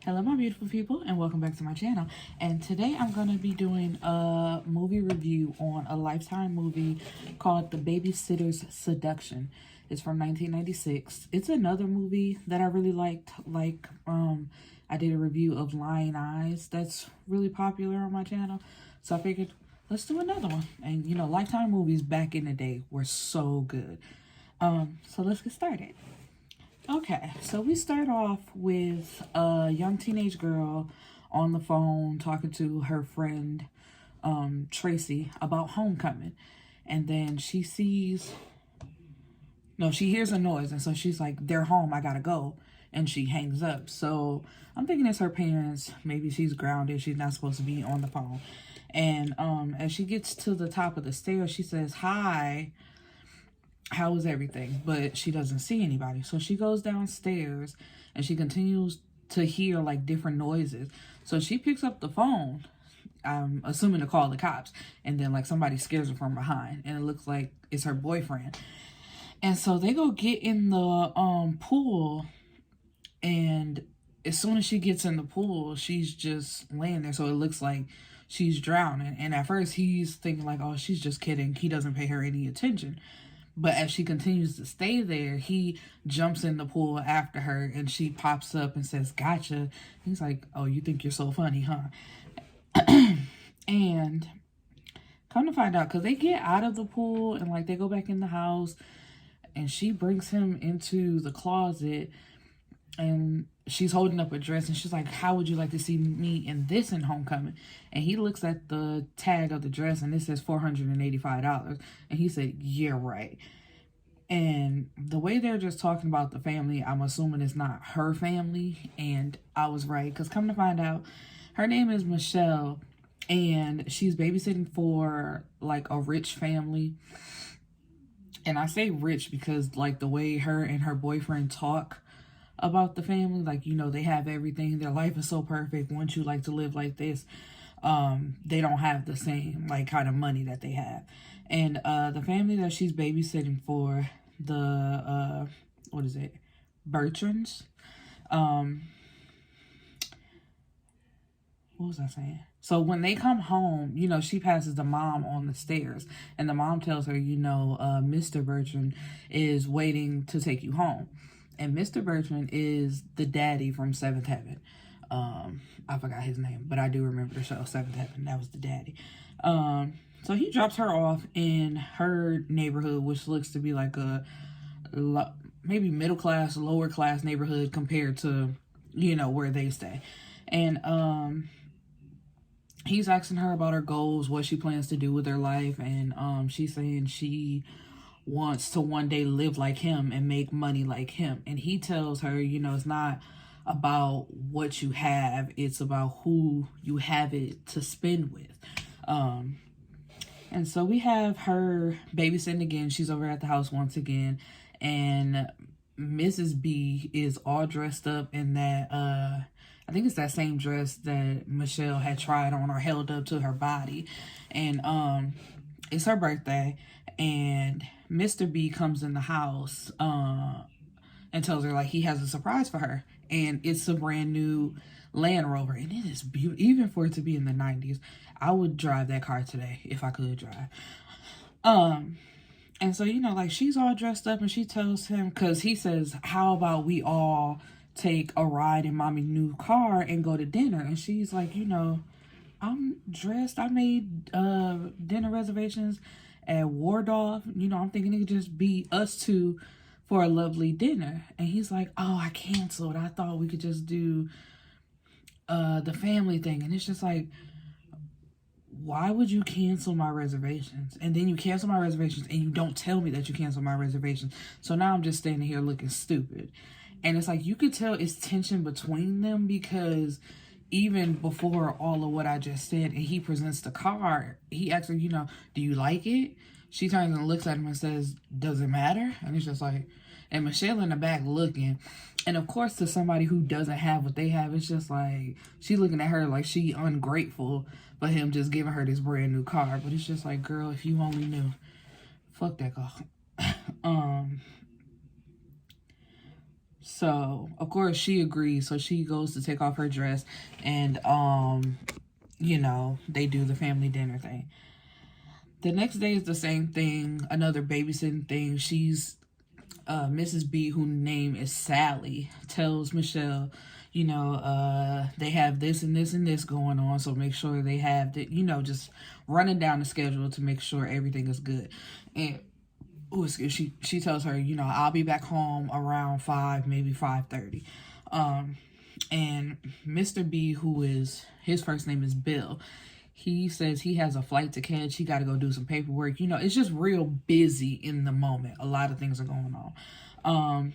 Hello my beautiful people and welcome back to my channel. And today I'm going to be doing a movie review on a Lifetime movie called The Babysitter's Seduction. It's from 1996. It's another movie that I really liked. I did a review of Lying Eyes that's really popular on my channel. So I figured let's do another one. And you know, Lifetime movies back in the day were so good. So let's get started. Okay, so we start off with a young teenage girl on the phone talking to her friend Tracy about homecoming. And then she hears a noise, and so she's like, they're home, I gotta go. And she hangs up. So I'm thinking it's her parents. Maybe she's grounded, she's not supposed to be on the phone. And as she gets to the top of the stairs, she says, hi, how is everything? But she doesn't see anybody. So she goes downstairs and she continues to hear like different noises. So she picks up the phone, assuming to call the cops. And then like somebody scares her from behind. And it looks like it's her boyfriend. And so they go get in the pool. And as soon as she gets in the pool, she's just laying there. So it looks like she's drowning. And at first he's thinking like, oh, she's just kidding. He doesn't pay her any attention. But as she continues to stay there, he jumps in the pool after her and she pops up and says, gotcha. He's like, oh, you think you're so funny, huh? And come to find out, because they get out of the pool and like they go back in the house and she brings him into the closet and she's holding up a dress and she's like, how would you like to see me in this in homecoming? And he looks at the tag of the dress and it says $485. And he said, yeah, right. And the way they're just talking about the family, I'm assuming it's not her family. And I was right, because come to find out, her name is Michelle and she's babysitting for like a rich family. And I say rich because like the way her and her boyfriend talk about the family, like, you know, they have everything, their life is so perfect, wouldn't you like to live like this? They don't have the same like kind of money that they have. And the family that she's babysitting for, the what is it, Bertrands, what was I saying? So when they come home, you know, she passes the mom on the stairs and the mom tells her, you know, Mr. Bertrand is waiting to take you home. And Mr. Bertrand is the daddy from Seventh Heaven. I forgot his name, but I do remember the show Seventh Heaven. That was the daddy. So he drops her off in her neighborhood, which looks to be like a maybe middle class, lower class neighborhood compared to, you know, where they stay. And he's asking her about her goals, what she plans to do with her life, and she's saying she wants to one day live like him and make money like him. And he tells her, you know, it's not about what you have, it's about who you have it to spend with. And so we have her babysitting again. She's over at the house once again, and Mrs. B is all dressed up in that I think it's that same dress that Michelle had tried on or held up to her body. And it's her birthday, and Mr. B comes in the house and tells her like he has a surprise for her, and it's a brand new Land Rover, and it is beautiful. Even for it to be in the 90s, I would drive that car today if I could drive. And so, you know, like she's all dressed up and she tells him, because he says, how about we all take a ride in mommy's new car and go to dinner? And she's like, you know, I'm dressed, I made dinner reservations at Waldorf, you know, I'm thinking it could just be us two for a lovely dinner. And he's like, oh, I canceled, I thought we could just do the family thing. And it's just like, why would you cancel my reservations? And then you cancel my reservations and you don't tell me that you canceled my reservations. So now I'm just standing here looking stupid. And it's like, you could tell it's tension between them, because even before all of what I just said, and he presents the card, he asks her, you know, do you like it? She turns and looks at him and says, does it matter? And it's just like, and Michelle in the back looking. And of course, to somebody who doesn't have what they have, it's just like, she's looking at her like she ungrateful for him just giving her this brand new car. But it's just like, girl, if you only knew. Fuck that girl. So, of course, she agrees. So she goes to take off her dress and, you know, they do the family dinner thing. The next day is the same thing, another babysitting thing. She's, Mrs. B, whose name is Sally, tells Michelle, you know, they have this and this and this going on. So make sure they have the, you know, just running down the schedule to make sure everything is good. And she tells her, you know, I'll be back home around 5, maybe 5:30. And Mr. B, who is, his first name is Bill, he says he has a flight to catch. He got to go do some paperwork. You know, it's just real busy in the moment. A lot of things are going on.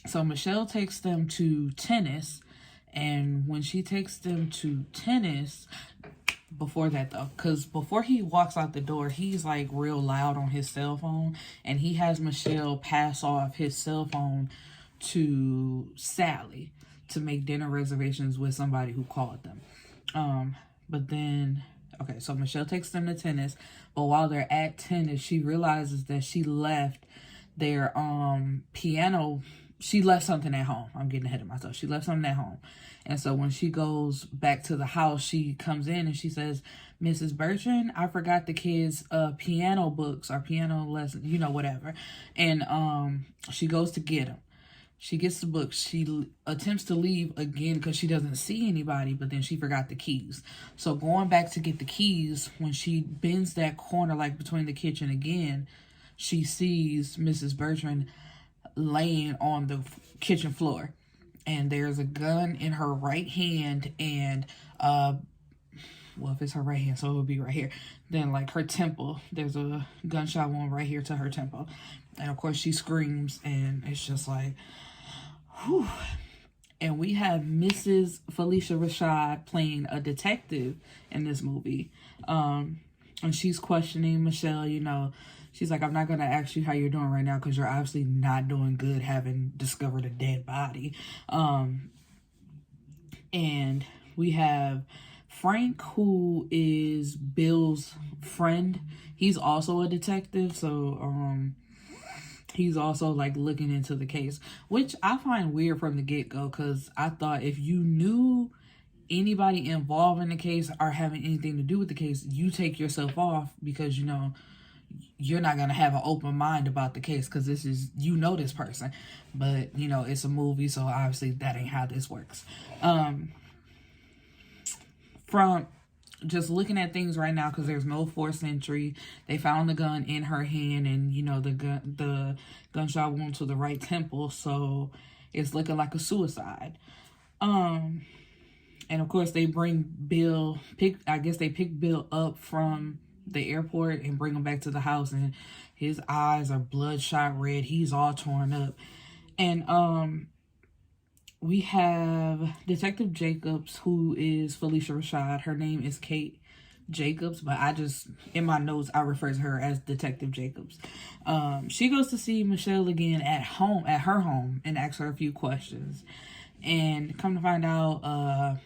So Michelle takes them to tennis. And when she takes them to tennis, before that though, because before he walks out the door, he's like real loud on his cell phone. And he has Michelle pass off his cell phone to Sally to make dinner reservations with somebody who called them. But then, okay, so Michelle takes them to tennis, but while they're at tennis, she realizes that she left their piano. She left something at home. I'm getting ahead of myself. She left something at home. And so when she goes back to the house, she comes in and she says, Mrs. Bertrand, I forgot the kids' piano books or piano lessons, you know, whatever. And she goes to get them. She gets the book. She attempts to leave again because she doesn't see anybody, but then she forgot the keys. So going back to get the keys, when she bends that corner, like between the kitchen again, she sees Mrs. Bertrand laying on the kitchen floor. And there's a gun in her right hand and, well, if it's her right hand, so it would be right here. Then, like, her temple, there's a gunshot wound right here to her temple. And, of course, she screams, and it's just like, whew. And we have Mrs. Phylicia Rashad playing a detective in this movie. And she's questioning Michelle, you know. She's like, I'm not going to ask you how you're doing right now because you're obviously not doing good having discovered a dead body. And we have Frank, who is Bill's friend. He's also a detective, so he's also like looking into the case, which I find weird from the get-go because I thought if you knew anybody involved in the case or having anything to do with the case, you take yourself off because, you know, you're not going to have an open mind about the case because this is, you know, this person. But, you know, it's a movie, so obviously that ain't how this works. From just looking at things right now, because there's no forced entry, they found the gun in her hand and, you know, the gunshot wound to the right temple, so it's looking like a suicide. And of course they bring Bill, I guess they pick Bill up from the airport and bring him back to the house, and his eyes are bloodshot red. He's all torn up. And we have Detective Jacobs, who is Phylicia Rashad. Her name is Kate Jacobs, but I just, in my notes, I refer to her as Detective Jacobs. She goes to see Michelle again at her home, and asks her a few questions. And come to find out,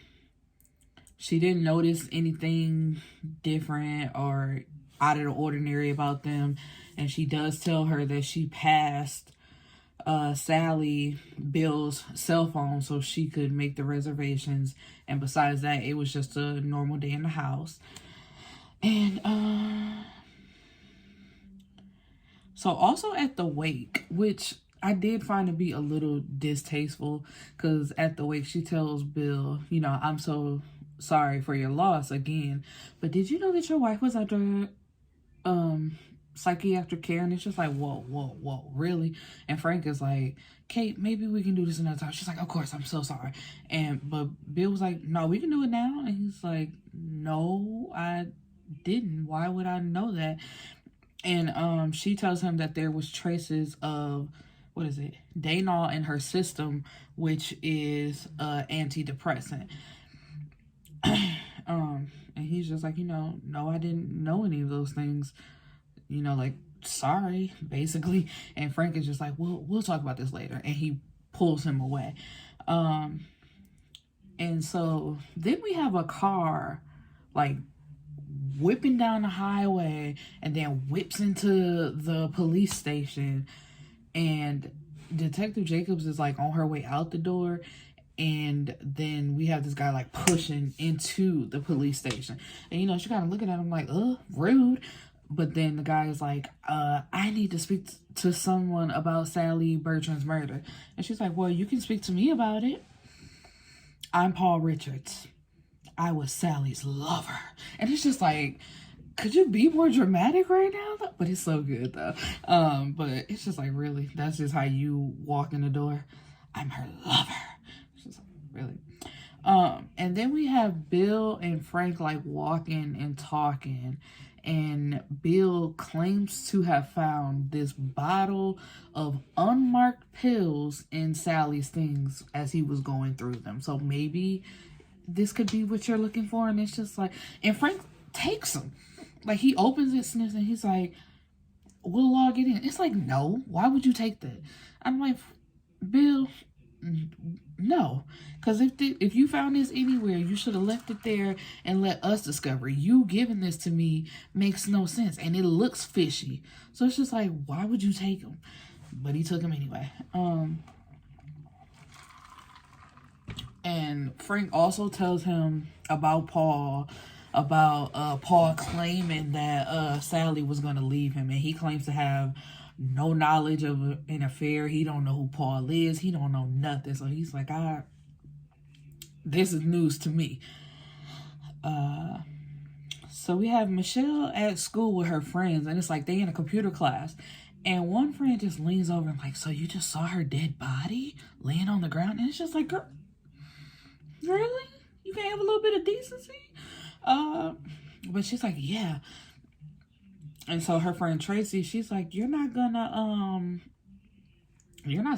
she didn't notice anything different or out of the ordinary about them. And she does tell her that she passed Sally Bill's cell phone so she could make the reservations. And besides that, it was just a normal day in the house. And so also at the wake, which I did find to be a little distasteful, because at the wake she tells Bill, you know, I'm so sorry for your loss again, but did you know that your wife was under psychiatric care? And it's just like, whoa, really? And Frank is like, Kate, maybe we can do this another time. She's like, of course, I'm so sorry. But Bill was like, no, we can do it now. And he's like, no, I didn't. Why would I know that? And she tells him that there was traces of, what is it, Daynol in her system, which is antidepressant. And he's just like, you know, no, I didn't know any of those things, you know, like, sorry, basically. And Frank is just like, well, we'll talk about this later. And he pulls him away. And so then we have a car, like, whipping down the highway and then whips into the police station. And Detective Jacobs is like on her way out the door, and then we have this guy like pushing into the police station. And, you know, she kind of looking at him like, rude. But then the guy is like, I need to speak to someone about Sally Bertrand's murder. And she's like, well, you can speak to me about it. I'm Paul Richards. I was Sally's lover. And it's just like, could you be more dramatic right now? But it's so good though. But it's just like, really, that's just how you walk in the door. I'm her lover. It's just really. And then we have Bill and Frank like walking and talking, and Bill claims to have found this bottle of unmarked pills in Sally's things as he was going through them. So maybe this could be what you're looking for. And it's just like, and Frank takes them. Like, he opens it, sniffs, and he's like, we'll log it in. It's like, no, why would you take that? I'm like, Bill, no. Because if you found this anywhere, you should have left it there and let us discover it. You giving this to me makes no sense, and it looks fishy. So it's just like, why would you take them? But he took them anyway. And Frank also tells him about Paul claiming that Sally was going to leave him, and he claims to have no knowledge of an affair. He don't know who Paul is. He don't know nothing. So he's like, this is news to me. So we have Michelle at school with her friends, and it's like they in a computer class, and one friend just leans over and like, so you just saw her dead body laying on the ground? And it's just like, girl, really? You can't have a little bit of decency? But she's like, yeah. And so her friend Tracy, she's like, you're not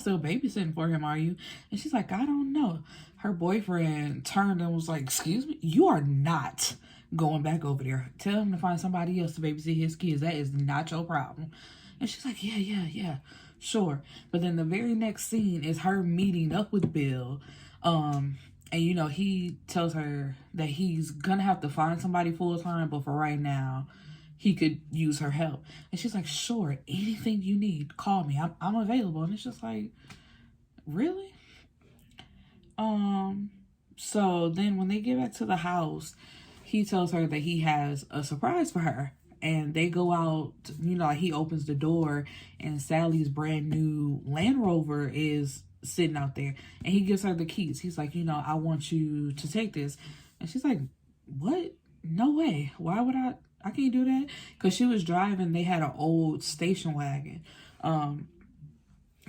still babysitting for him, are you? And she's like, I don't know. Her boyfriend turned and was like, excuse me, you are not going back over there. Tell him to find somebody else to babysit his kids. That is not your problem. And she's like, yeah, sure. But then the very next scene is her meeting up with Bill. And, you know, he tells her that he's gonna have to find somebody full-time, but for right now, he could use her help. And she's like, sure, anything you need, call me. I'm available. And it's just like, really? So then when they get back to the house, he tells her that he has a surprise for her. And they go out, you know, he opens the door, and Sally's brand new Land Rover is sitting out there, and he gives her the keys. He's like, you know, I want you to take this. And she's like, what? No way. Why would I can't do that? Because she was driving, they had an old station wagon.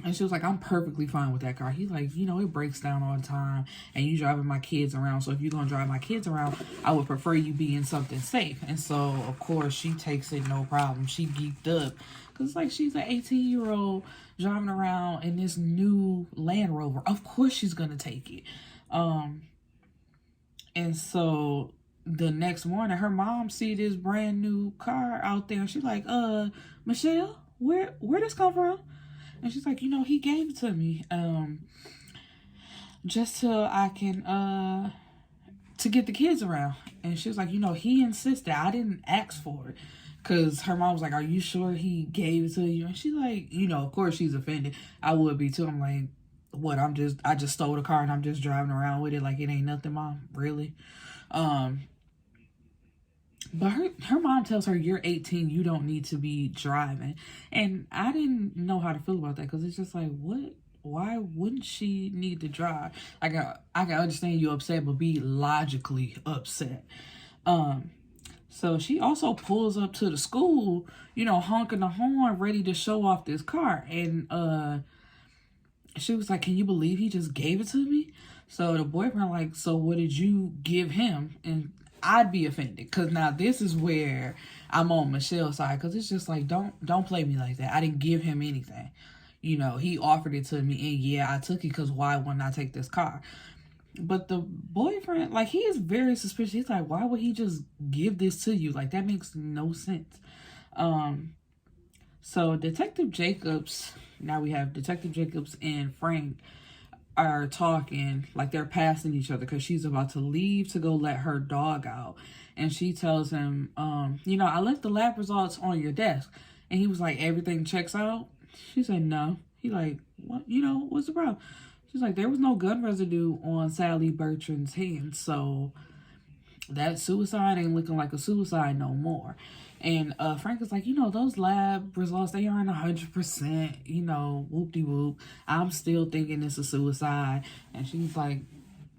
And she was like, I'm perfectly fine with that car. He's like, you know, it breaks down all the time, and you driving my kids around. So if you're going to drive my kids around, I would prefer you be in something safe. And so, of course, she takes it no problem. She geeked up. Because it's like, she's an 18-year-old driving around in this new Land Rover. Of course she's going to take it. And so the next morning, her mom see this brand new car out there. And she's like, Michelle, where this come from? And she's like, you know, he gave it to me, just so I can, to get the kids around. And she was like, you know, he insisted. I didn't ask for it. Because her mom was like, are you sure he gave it to you? And she's like, you know, of course she's offended. I would be too. I'm like, what, I just stole the car and I'm just driving around with it like it ain't nothing, Mom? Really? But her mom tells her, you're 18, you don't need to be driving. And I didn't know how to feel about that, because it's just like, what? Why wouldn't she need to drive? Like, I can understand you're upset, but be logically upset. So she also pulls up to the school, you know, honking the horn, ready to show off this car. And she was like, can you believe he just gave it to me? So the boyfriend like, so what did you give him? And I'd be offended, because now this is where I'm on Michelle's side, because it's just like, don't play me like that. I didn't give him anything. You know, he offered it to me, and yeah, I took it, because why wouldn't I take this car? But the boyfriend, like, he is very suspicious. He's like, why would he just give this to you? Like, that makes no sense. So Detective Jacobs, now we have Detective Jacobs and Frank are talking, like they're passing each other, because she's about to leave to go let her dog out. And she tells him, you know, I left the lab results on your desk. And he was like, everything checks out? She said, no. He like, what, what's the problem? She's like, there was no gun residue on Sally Bertrand's hands, so that suicide ain't looking like a suicide no more. And Frank is like, those lab results, they aren't 100%, whoop-de-whoop. I'm still thinking it's a suicide. And she's like,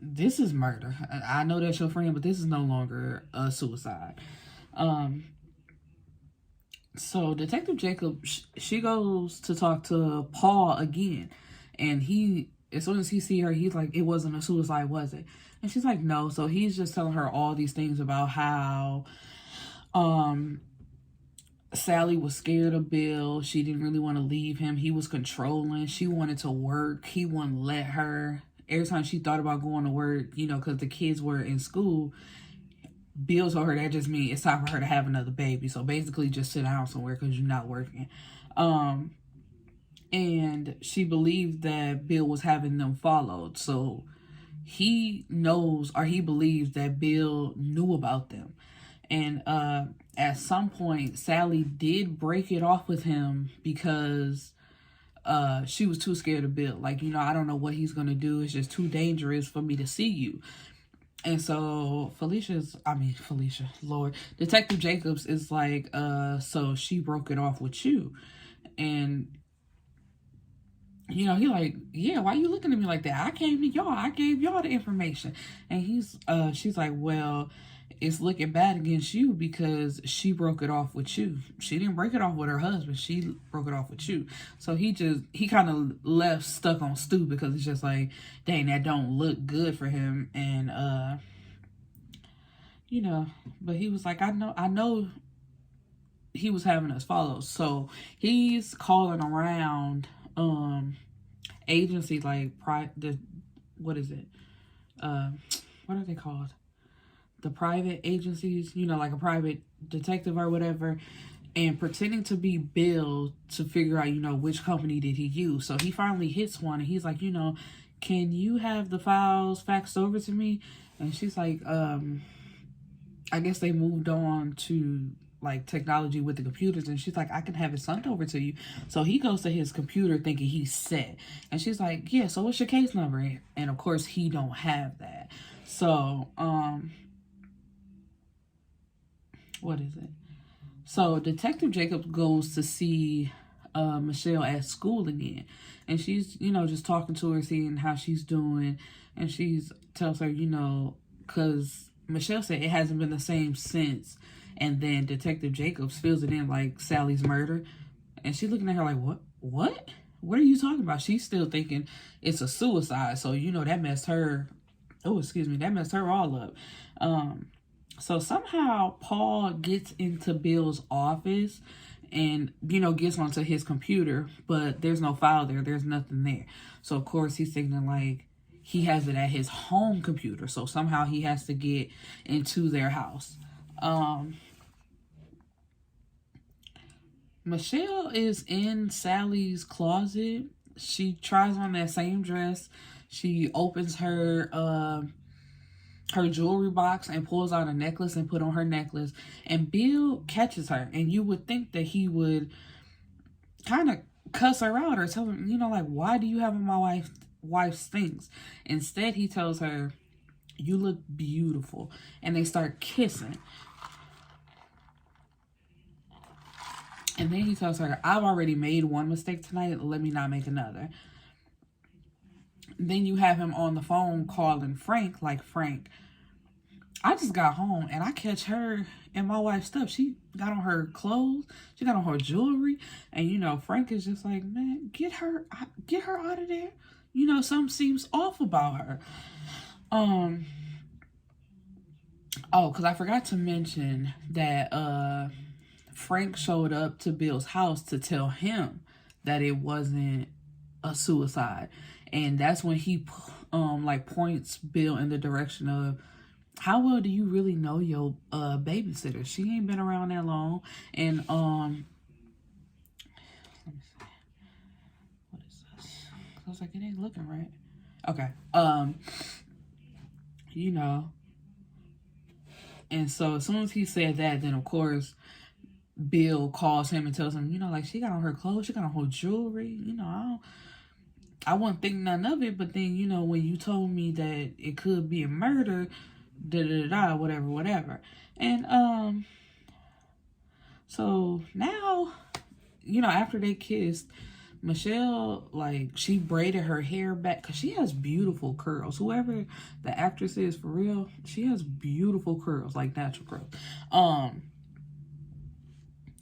this is murder. I know that's your friend, but this is no longer a suicide. So Detective Jacob, she goes to talk to Paul again. And as soon as he see her, he's like, it wasn't a suicide, was it? And she's like, no. So he's just telling her all these things about how Sally was scared of Bill. She didn't really want to leave him. He was controlling. She wanted to work. He wouldn't let her. Every time she thought about going to work, because the kids were in school, Bill told her that just means it's time for her to have another baby. So basically just sit down somewhere because you're not working. And she believed that Bill was having them followed. So he knows, or he believes, that Bill knew about them. And at some point, Sally did break it off with him because she was too scared of Bill. Like, I don't know what he's going to do. It's just too dangerous for me to see you. And so Phylicia, Lord, Detective Jacobs is like, so she broke it off with you. And, he like, yeah, why you looking at me like that? I came to y'all. I gave y'all the information. And she's like, well, it's looking bad against you because she broke it off with you. She didn't break it off with her husband. She broke it off with you. So he kind of left stuck on Stu because it's just like, dang, that don't look good for him. And, but he was like, I know he was having us followed. So he's calling around, agency, like, what is it? What are they called? The private agencies, like a private detective or whatever, and pretending to be Bill to figure out, which company did he use. So he finally hits one and he's like, can you have the files faxed over to me? And she's like, I guess they moved on to like technology with the computers, and she's like, I can have it sent over to you. So he goes to his computer thinking he's set, and she's like, yeah, so what's your case number? And of course he don't have that. So what is it? So Detective Jacobs goes to see Michelle at school again, and she's just talking to her, seeing how she's doing, and tells her, because Michelle said it hasn't been the same since. And then Detective Jacobs fills it in like Sally's murder. And she's looking at her like, what? What are you talking about? She's still thinking it's a suicide. So, that messed her. Oh, excuse me. That messed her all up. So somehow Paul gets into Bill's office and, gets onto his computer. But there's no file there. There's nothing there. So, of course, he's thinking like he has it at his home computer. So somehow he has to get into their house. Michelle is in Sally's closet. She tries on that same dress. She opens her jewelry box and pulls out a necklace and put on her necklace. And Bill catches her. And you would think that he would kind of cuss her out or tell her, like, why do you have on my wife's things? Instead, he tells her, you look beautiful. And they start kissing. And then he tells her, I've already made one mistake tonight. Let me not make another. Then you have him on the phone calling Frank, like, Frank, I just got home and I catch her and my wife's stuff. She got on her clothes. She got on her jewelry. And, Frank is just like, man, get her out of there. Something seems off about her. Oh, because I forgot to mention that Frank showed up to Bill's house to tell him that it wasn't a suicide. And that's when he points Bill in the direction of, how well do you really know your babysitter? She ain't been around that long. And let me see. What is this? I was like, it ain't looking right. Okay. And so as soon as he said that, then of course Bill calls him and tells him, you know, like, she got on her clothes, she got on her jewelry, you know, I wouldn't think none of it, but then, you know, when you told me that it could be a murder, da-da-da-da, whatever. And, so now, you know, after they kissed, Michelle, like, she braided her hair back because she has beautiful curls. Whoever the actress is, for real, she has beautiful curls, like natural curls.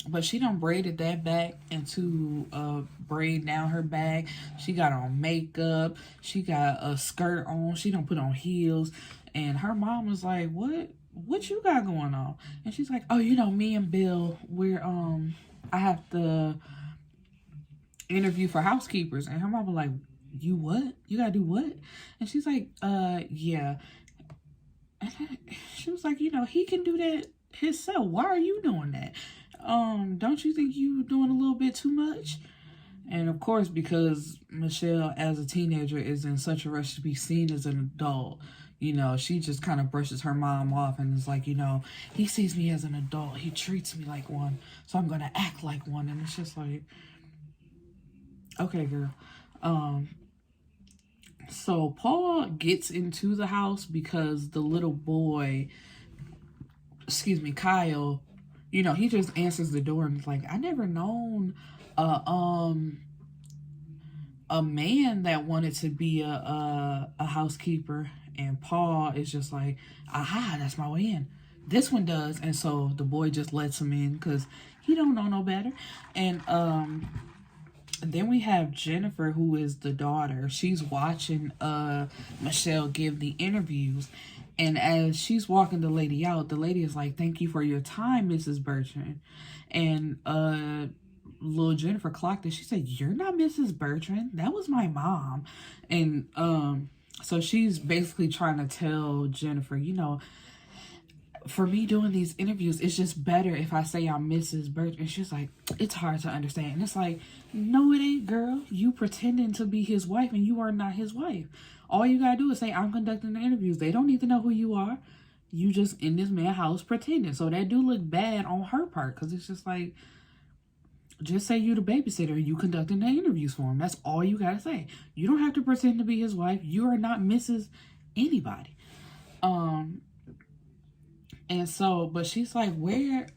But she done braided that back into a braid down her back. She got on makeup. She got a skirt on. She done put on heels. And her mom was like, what you got going on? And she's like, oh, you know, me and Bill, I have to interview for housekeepers. And her mom was like, you what? You gotta do what? And she's like, yeah. And she was like, you know, he can do that himself. Why are you doing that? Don't you think you doing a little bit too much? And of course, because Michelle as a teenager is in such a rush to be seen as an adult, you know, she just kind of brushes her mom off and is like, you know, he sees me as an adult. He treats me like one. So I'm going to act like one. And it's just like, okay, girl. So Paul gets into the house because the little boy, Kyle, you know, he just answers the door and is like, I never known a man that wanted to be a housekeeper. And Paul is just like, aha, that's my way in. This one does. And so the boy just lets him in because he don't know no better. And then we have Jennifer, who is the daughter. She's watching Michelle give the interviews. And as she's walking the lady out, the lady is like, thank you for your time, Mrs. Bertrand. And little Jennifer clocked it. She said, you're not Mrs. Bertrand. That was my mom. And so she's basically trying to tell Jennifer, you know, for me doing these interviews, it's just better if I say I'm Mrs. Bertrand. And she's like, it's hard to understand. And it's like, no, it ain't, girl. You pretending to be his wife and you are not his wife. All you gotta do is say, I'm conducting the interviews. They don't need to know who you are. You just in this man's house pretending. So that do look bad on her part, because it's just like, just say you the babysitter. You conducting the interviews for him. That's all you gotta say. You don't have to pretend to be his wife. You are not Mrs. anybody. And so, but she's like, where,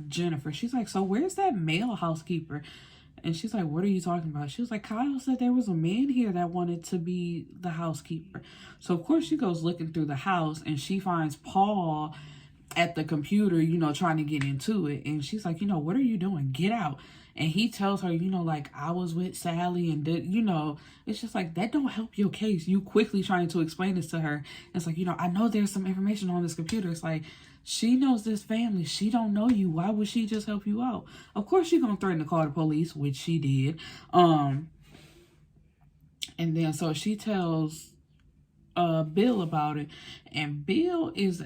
Jennifer? She's like, so where's that male housekeeper? And she's like, what are you talking about? She was like, Kyle said there was a man here that wanted to be the housekeeper. So, of course, she goes looking through the house and she finds Paul at the computer, you know, trying to get into it. And she's like, you know, what are you doing? Get out. And he tells her, you know, like, I was with Sally and did, you know, it's just like, that don't help your case. You quickly trying to explain this to her. It's like, you know, I know there's some information on this computer. It's like, she knows this family. She don't know you. Why would she just help you out? Of course she's gonna threaten to call the police, which she did. And then so she tells Bill about it. And Bill is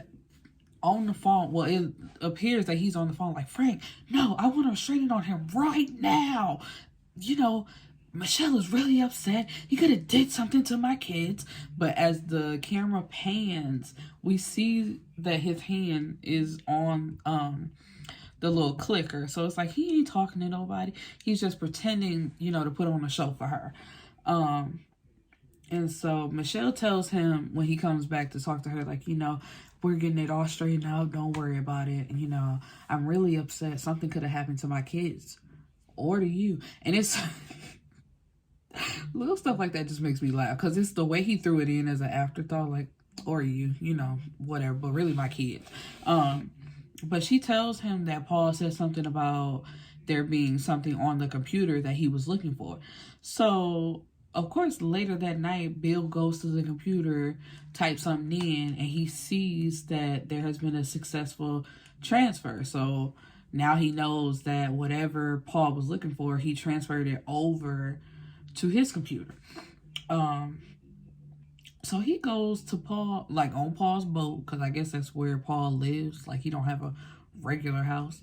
on the phone. Well, it appears that he's on the phone like, Frank, no, I want to straighten it on him right now. You know, Michelle is really upset. He could have did something to my kids. But as the camera pans, we see that his hand is on the little clicker. So it's like he ain't talking to nobody. He's just pretending, you know, to put on a show for her. And so Michelle tells him when he comes back to talk to her, like, you know, we're getting it all straightened out. Don't worry about it. And, you know, I'm really upset. Something could have happened to my kids or to you. And it's little stuff like that just makes me laugh because it's the way he threw it in as an afterthought, like, or you know, whatever, but really my kids. But she tells him that Paul said something about there being something on the computer that he was looking for. So, of course, later that night, Bill goes to the computer, types something in, and he sees that there has been a successful transfer. So now he knows that whatever Paul was looking for, he transferred it over to his computer. So he goes to Paul, like on Paul's boat, because I guess that's where Paul lives. Like he don't have a regular house.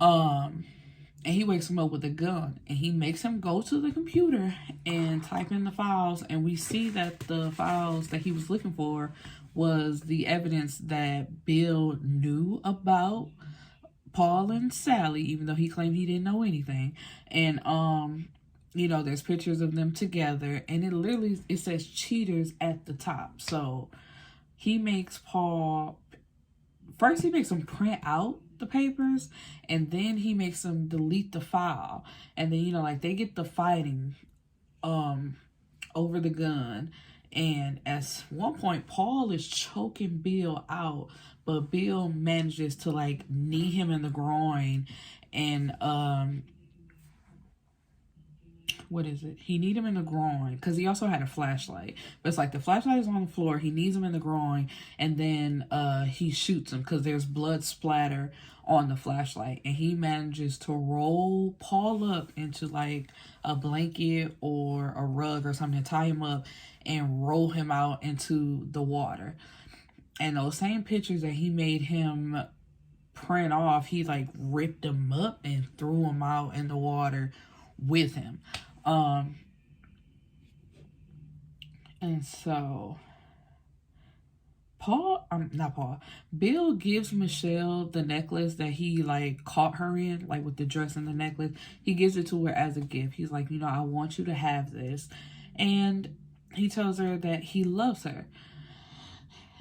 And he wakes him up with a gun. And he makes him go to the computer and type in the files. And we see that the files that he was looking for was the evidence that Bill knew about Paul and Sally, even though he claimed he didn't know anything. And, you know, there's pictures of them together. And it literally, it says cheaters at the top. So he makes Paul, first he makes him print out the papers. And then he makes him delete the file. And then, you know, like they get the fighting over the gun. And at one point, Paul is choking Bill out, but Bill manages to like knee him in the groin, and what is it? He kneed him in the groin because he also had a flashlight. But it's like the flashlight is on the floor. He knees him in the groin, and then he shoots him because there's blood splatter on the flashlight. And he manages to roll Paul up into like a blanket or a rug or something, tie him up, and roll him out into the water. And those same pictures that he made him print off, he like ripped them up and threw them out in the water with him. And so Bill gives Michelle the necklace that he like caught her in, like with the dress and the necklace. He gives it to her as a gift. He's like, you know, I want you to have this. And he tells her that he loves her.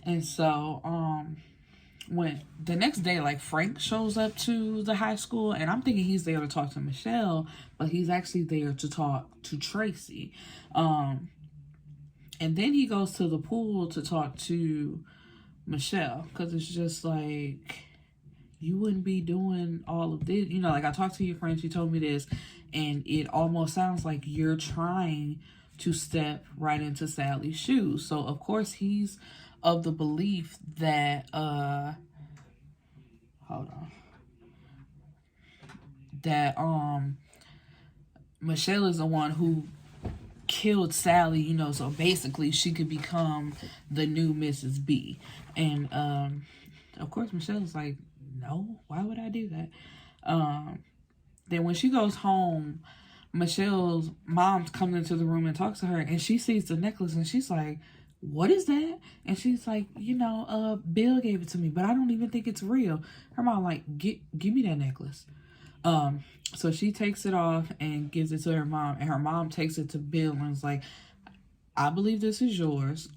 And so, when the next day, like Frank shows up to the high school, and I'm thinking he's there to talk to Michelle, but he's actually there to talk to Tracy. And then he goes to the pool to talk to Michelle, because it's just like, you wouldn't be doing all of this. You know, like I talked to your friend, she told me this, and it almost sounds like you're trying to step right into Sally's shoes. So of course he's of the belief that Michelle is the one who killed Sally, you know, so basically she could become the new Mrs. B. And of course Michelle's like, no, why would I do that? Then when she goes home, Michelle's mom comes into the room and talks to her, and she sees the necklace, and she's like, what is that? And she's like, you know, Bill gave it to me, but I don't even think it's real. Her mom like, give me that necklace. So she takes it off and gives it to her mom, and her mom takes it to Bill and is like, I believe this is yours.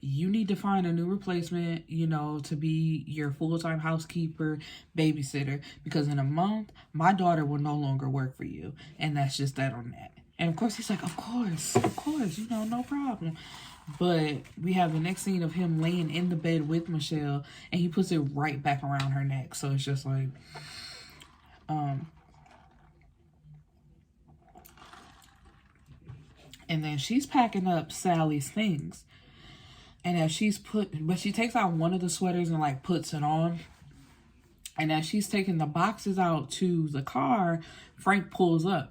You need to find a new replacement, you know, to be your full-time housekeeper, babysitter, because in a month, my daughter will no longer work for you. And that's just that on that. And of course, he's like, of course, you know, no problem. But we have the next scene of him laying in the bed with Michelle, and he puts it right back around her neck. So it's just like, and then she's packing up Sally's things. And as but she takes out one of the sweaters and like puts it on. And as she's taking the boxes out to the car, Frank pulls up.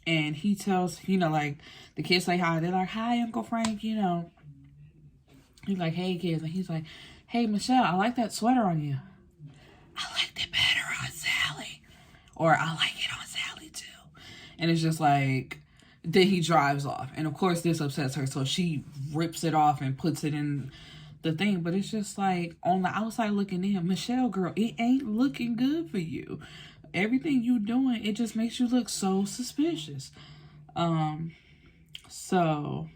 And he tells, you know, like, the kids say hi. They're like, hi, Uncle Frank, you know. He's like, hey, kids. And he's like, hey, Michelle, I like that sweater on you. I liked it better on Sally. Or I like it on Sally, too. And it's just like, then he drives off. And, of course, this upsets her. So she rips it off and puts it in the thing. But it's just like, on the outside looking in, Michelle, girl, it ain't looking good for you. Everything you doing, it just makes you look so suspicious. So,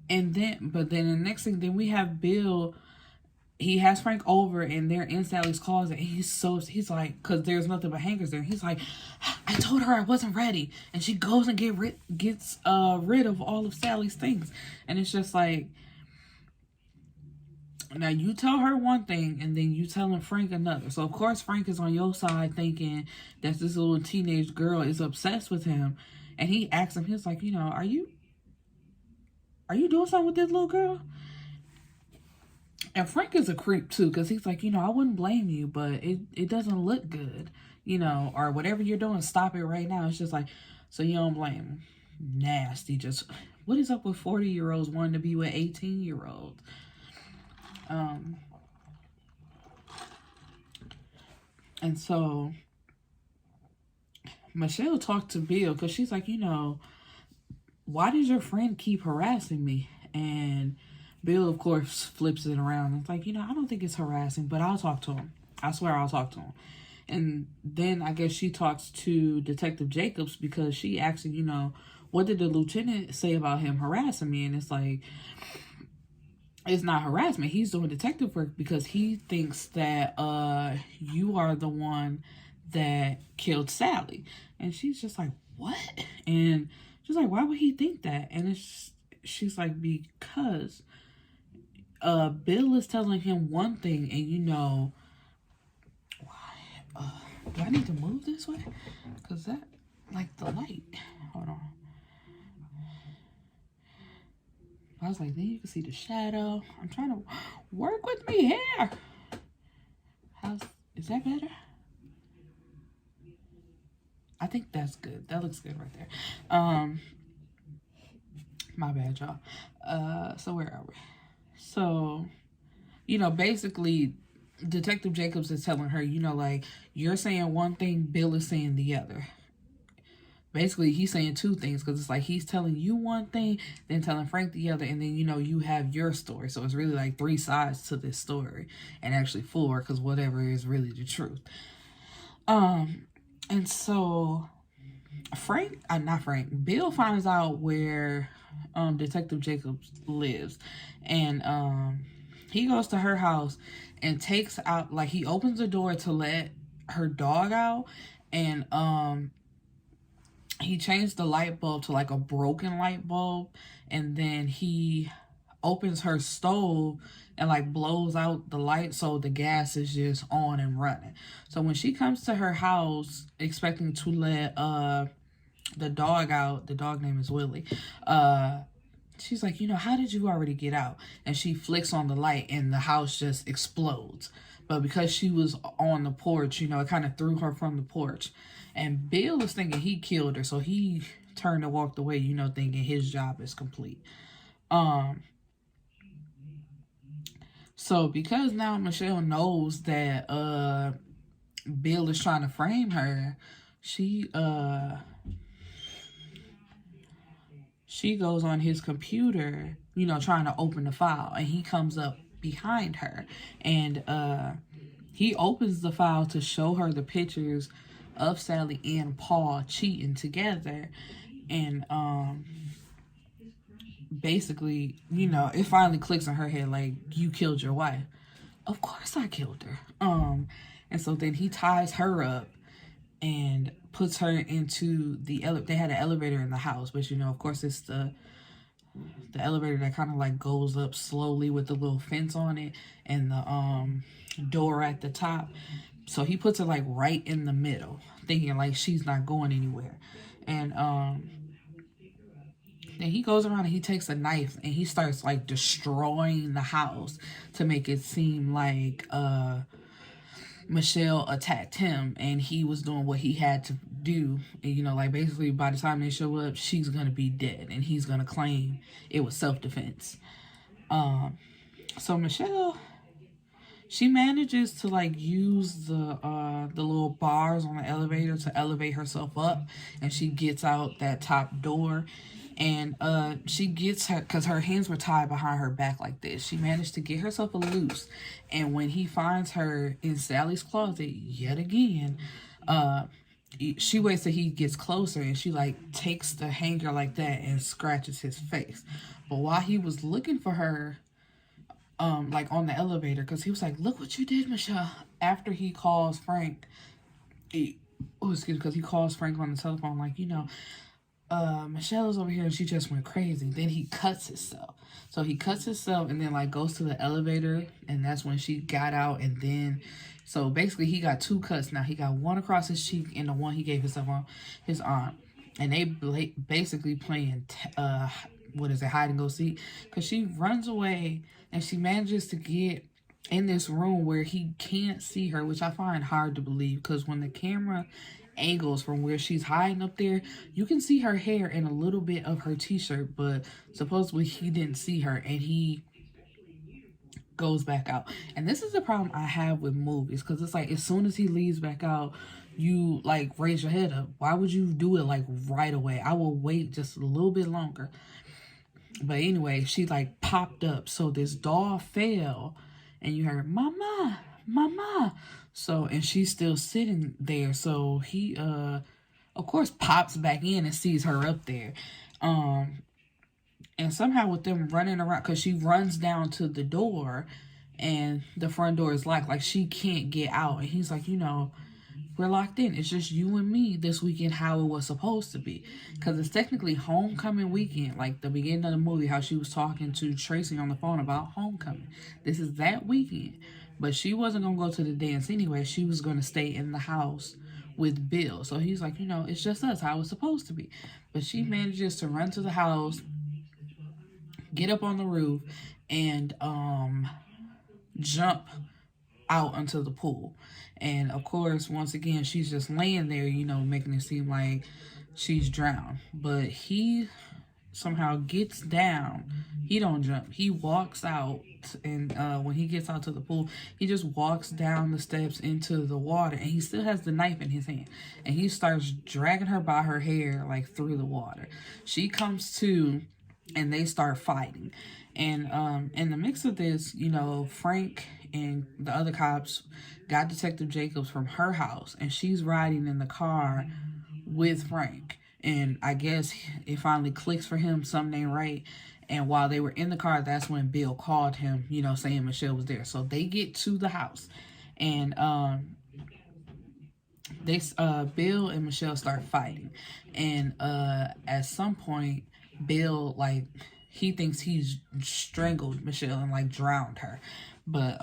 and then, but then the next thing, then we have Bill. He has Frank over, and they're in Sally's closet, and he's like, because there's nothing but hangers there. He's like, I told her I wasn't ready, and she goes and gets rid of all of Sally's things, and it's just like, now you tell her one thing, and then you telling Frank another. So of course Frank is on your side, thinking that this little teenage girl is obsessed with him, and he asks him, he's like, you know, are you doing something with this little girl? And Frank is a creep too, because he's like, you know, I wouldn't blame you, but it doesn't look good, you know, or whatever you're doing, stop it right now. It's just like, so you don't blame him. Nasty. Just, what is up with 40-year-olds wanting to be with 18-year-olds? And so Michelle talked to Bill, because she's like, you know, why does your friend keep harassing me? And Bill, of course, flips it around. It's like, I don't think it's harassing, but I'll talk to him. I swear I'll talk to him. And then I guess she talks to Detective Jacobs because she asks him, what did the lieutenant say about him harassing me? And it's like, it's not harassment. He's doing detective work because he thinks that you are the one that killed Sally. And she's just like, what? And she's like, why would he think that? And she's like, because Bill is telling him one thing, and why? Do I need to move this way? Because that, like, the light. Hold on. I was like, then you can see the shadow. I'm trying to work with me here. Is that better? I think that's good. That looks good right there. My bad, y'all. So where are we? So, basically, Detective Jacobs is telling her, like, you're saying one thing, Bill is saying the other. Basically, he's saying two things because it's like he's telling you one thing, then telling Frank the other, and then, you have your story. So it's really like 3 sides to this story, and actually 4 because whatever is really the truth. And so Bill finds out where Detective Jacobs lives, and he goes to her house and takes out, like, he opens the door to let her dog out, and he changed the light bulb to like a broken light bulb, and then he opens her stove and like blows out the light so the gas is just on and running. So when she comes to her house expecting to let the dog out, the dog name is Willie, she's like, how did you already get out? And she flicks on the light and the house just explodes. But because she was on the porch, it kind of threw her from the porch. And Bill is thinking he killed her, so he turned and walked away, thinking his job is complete. So because now Michelle knows that Bill is trying to frame her, she goes on his computer, trying to open the file, and he comes up behind her, and he opens the file to show her the pictures of Sally and Paul cheating together, and basically, it finally clicks in her head, like, you killed your wife. Of course I killed her. And so then he ties her up and puts her into the they had an elevator in the house, but of course it's the elevator that kind of like goes up slowly with the little fence on it and the door at the top. So he puts her like right in the middle, thinking like she's not going anywhere. And then he goes around and he takes a knife and he starts like destroying the house to make it seem like Michelle attacked him and he was doing what he had to do. And, like basically by the time they show up, she's going to be dead and he's going to claim it was self-defense. So Michelle, she manages to like use the little bars on the elevator to elevate herself up, and she gets out that top door, and she gets her, because her hands were tied behind her back like this. She managed to get herself loose, and when he finds her in Sally's closet yet again, she waits till he gets closer, and she like takes the hanger like that and scratches his face. But while he was looking for her, like on the elevator, because he was like, look what you did, Michelle. After he calls Frank, because he calls Frank on the telephone, like, Michelle's over here and she just went crazy. Then he cuts himself. So he cuts himself and then like goes to the elevator, and that's when she got out. And then, so basically he got 2 cuts now. He got one across his cheek and the one he gave himself on his arm. And they basically playing, hide and go seek. Because she runs away and she manages to get in this room where he can't see her, which I find hard to believe, because when the camera angles from where she's hiding up there, you can see her hair and a little bit of her t-shirt, but supposedly he didn't see her, and he goes back out. And this is the problem I have with movies, because it's like as soon as he leaves back out, you like raise your head up. Why would you do it like right away? I will wait just a little bit longer. But anyway, she like popped up. So this doll fell and you heard, mama, mama. So, and she's still sitting there. So he, of course, pops back in and sees her up there. And somehow with them running around, because she runs down to the door and the front door is locked. Like she can't get out. And he's like, you know, we're locked in. It's just you and me this weekend, how it was supposed to be. Because it's technically homecoming weekend. Like the beginning of the movie, how she was talking to Tracy on the phone about homecoming. This is that weekend. But she wasn't going to go to the dance anyway. She was going to stay in the house with Bill. So he's like, you know, it's just us, how it's supposed to be. But she manages to run to the house, get up on the roof, and jump out onto the pool. And of course, once again, she's just laying there, you know, making it seem like she's drowned. But he somehow gets down. He don't jump. He walks out. And when he gets out to the pool, he just walks down the steps into the water. And he still has the knife in his hand. And he starts dragging her by her hair, like, through the water. She comes to, and they start fighting. And in the mix of this, you know, Frank and the other cops got Detective Jacobs from her house, and she's riding in the car with Frank. And I guess it finally clicks for him, something ain't right. And while they were in the car, that's when Bill called him, you know, saying Michelle was there. So they get to the house, and Bill and Michelle start fighting. And at some point, Bill, like, he thinks he's strangled Michelle and like drowned her, but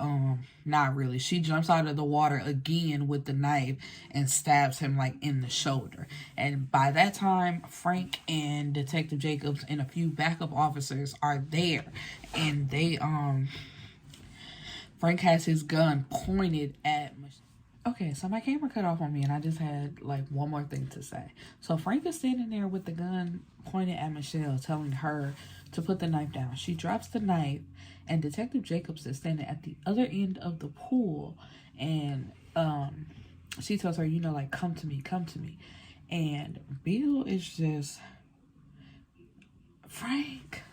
not really. She jumps out of the water again with the knife and stabs him like in the shoulder. And by that time, Frank and Detective Jacobs and a few backup officers are there, and they Frank has his gun pointed at Michelle. Okay, so my camera cut off on me and I just had like one more thing to say. So Frank is standing there with the gun pointed at Michelle, telling her to put the knife down. She drops the knife, and Detective Jacobs is standing at the other end of the pool, and she tells her, you know, like, come to me, come to me. And Bill is just, Frank.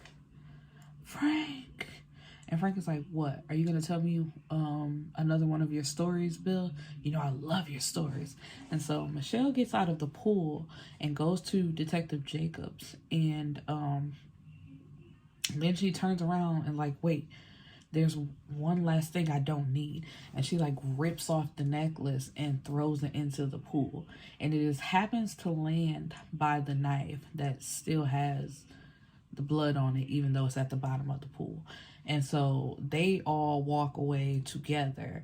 And Frank is like, what? Are you going to tell me another one of your stories, Bill? You know, I love your stories. And so Michelle gets out of the pool and goes to Detective Jacobs. And then she turns around and like, wait, there's one last thing I don't need. And she like rips off the necklace and throws it into the pool. And it just happens to land by the knife that still has the blood on it, even though it's at the bottom of the pool. And so they all walk away together.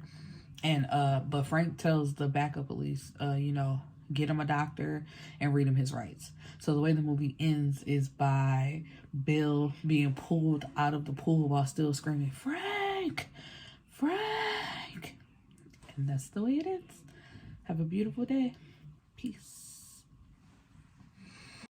And but Frank tells the backup police, you know, get him a doctor and read him his rights. So the way the movie ends is by Bill being pulled out of the pool while still screaming, Frank! Frank! And that's the way it ends. Have a beautiful day. Peace.